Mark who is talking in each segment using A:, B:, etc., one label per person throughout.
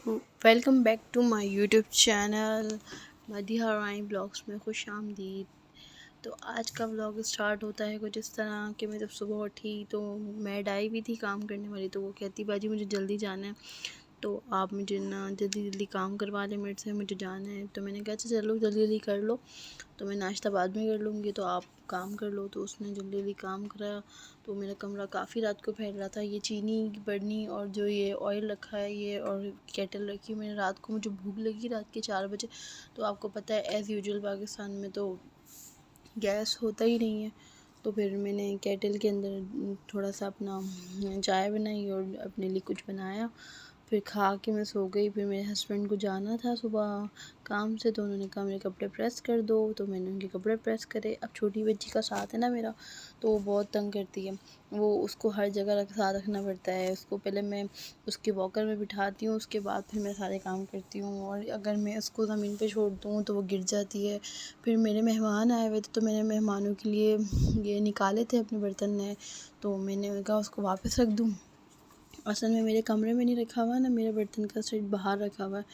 A: Welcome back to my YouTube channel Madiha Rain blogs में खुश आमदीद। तो आज का व्लॉग स्टार्ट होता है कुछ इस तरह कि मैं जब सुबह उठी तो मैं डाई भी थी काम करने वाली, तो वो कहती बाजी मुझे जल्दी जाना है, तो आप मुझे ना जल्दी जल्दी काम करवा लें मेरे से, मुझे जाना है। तो मैंने कहा चलो जल्दी जल्दी कर लो, तो मैं नाश्ता बाद में कर लूँगी, तो आप काम कर लो। तो उसने जल्दी जल्दी काम करा। तो मेरा कमरा काफ़ी रात को फैल रहा था। ये चीनी की बर्नी और जो ये ऑयल रखा है ये और केटल रखी, मैंने रात को मुझे भूख लगी रात के 4 बजे। तो आपको पता है एज़ यूजुअल पाकिस्तान में तो गैस होता ही नहीं है। तो फिर मैंने केटल के अंदर थोड़ा सा अपना चाय बनाई और अपने लिए कुछ बनाया, फिर खा के मैं सो गई। फिर मेरे हस्बैंड को जाना था सुबह काम से, तो उन्होंने कहा मेरे कपड़े प्रेस कर दो, तो मैंने उनके कपड़े प्रेस करे। अब छोटी बच्ची का साथ है ना मेरा, तो वो बहुत तंग करती है, वो उसको हर जगह साथ रखना पड़ता है। उसको पहले मैं उसके वॉकर में बिठाती हूँ, उसके बाद फिर मैं सारे काम करती हूँ, और अगर मैं उसको ज़मीन पे छोड़ दूँ तो वो गिर जाती है। फिर मेरे मेहमान आए हुए थे, तो मैंने मेहमानों के लिए ये निकाले थे अपने बर्तन ने, तो मैंने कहा उसको वापस रख दूँ। असल में मेरे कमरे में नहीं रखा हुआ है ना, मेरा बर्तन का सेट बाहर रखा हुआ है।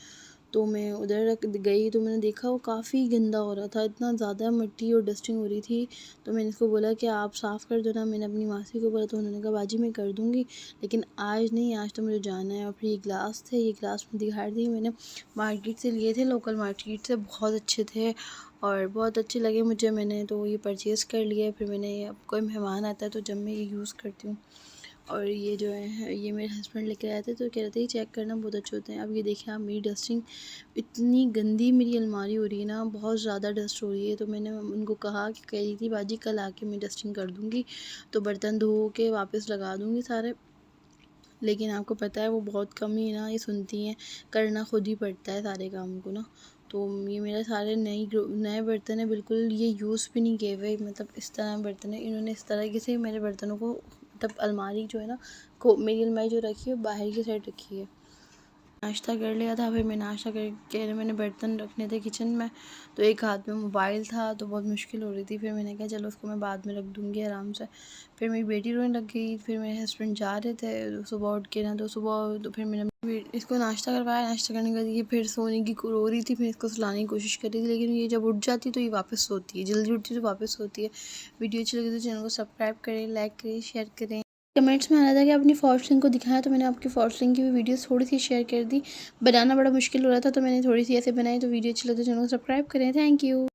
A: तो मैं उधर रख गई तो मैंने देखा वो काफ़ी गंदा हो रहा था, इतना ज़्यादा मिट्टी और डस्टिंग हो रही थी। तो मैंने इसको बोला कि आप साफ़ कर दो ना, मैंने अपनी मासी को बोला, तो उन्होंने कहा बाजी मैं कर दूँगी, लेकिन आज नहीं, आज तो मुझे जाना है। और फिर ये ग्लास थे, ये ग्लास में दिखा दी मैंने मार्केट से लिए थे, लोकल मार्केट से, बहुत अच्छे थे और बहुत अच्छे लगे मुझे, मैंने तो ये परचेज़ कर लिए। फिर मैंने अब कोई मेहमान आता है तो जब मैं ये यूज़ करती हूँ। और ये जो है ये मेरे हस्बैंड लेकर आए थे, तो कह रहे थे चेक करना बहुत अच्छे होते हैं। अब ये देखिए आप, मेरी डस्टिंग इतनी गंदी मेरी अलमारी हो रही है ना, बहुत ज़्यादा डस्ट हो रही है। तो मैंने उनको कहा कि कह रही थी बाजी कल आके मैं डस्टिंग कर दूँगी, तो बर्तन धो के वापस लगा दूँगी सारे, लेकिन आपको पता है वो बहुत कम ही ना ये सुनती हैं, करना खुद ही पड़ता है सारे काम को ना। तो ये मेरे सारे नए बर्तन है, बिल्कुल ये यूज़ भी नहीं किए हुए, मतलब इस तरह बर्तन है। इन्होंने इस तरीके से मेरे बर्तनों को, मतलब अलमारी जो है ना को, मेरी अलमारी जो रखी है बाहर की साइड रखी है। नाश्ता कर लिया था, फिर मैं नाश्ता करके मैंने बर्तन रखने थे किचन में, तो एक हाथ में मोबाइल था तो बहुत मुश्किल हो रही थी। फिर मैंने कहा चलो उसको मैं बाद में रख दूँगी आराम से। फिर मेरी बेटी रोने लग गई, फिर मेरे हस्बैंड जा रहे थे सुबह उठ के ना, तो सुबह तो फिर मैंने इसको नाश्ता करवाया। नाश्ता करने के बाद ये फिर सोने की रो रही थी, फिर इसको सुलाने की कोशिश कर रही थी, लेकिन ये जब उठ जाती तो ये वापस सोती है, जल्दी उठती तो वापस सोती है। वीडियो अच्छी लगी तो चैनल को सब्सक्राइब करें, लाइक करें, शेयर करें। कमेंट्स में आ रहा था कि अपनी फॉल्स लिंक को दिखाया, तो मैंने आपकी फॉल्स लिंक की भी वीडियोस थोड़ी सी शेयर कर दी। बनाना बड़ा मुश्किल हो रहा था तो मैंने थोड़ी सी ऐसे बनाई, तो वीडियो अच्छी लगी तो चैनल को सब्सक्राइब करें। Thank you.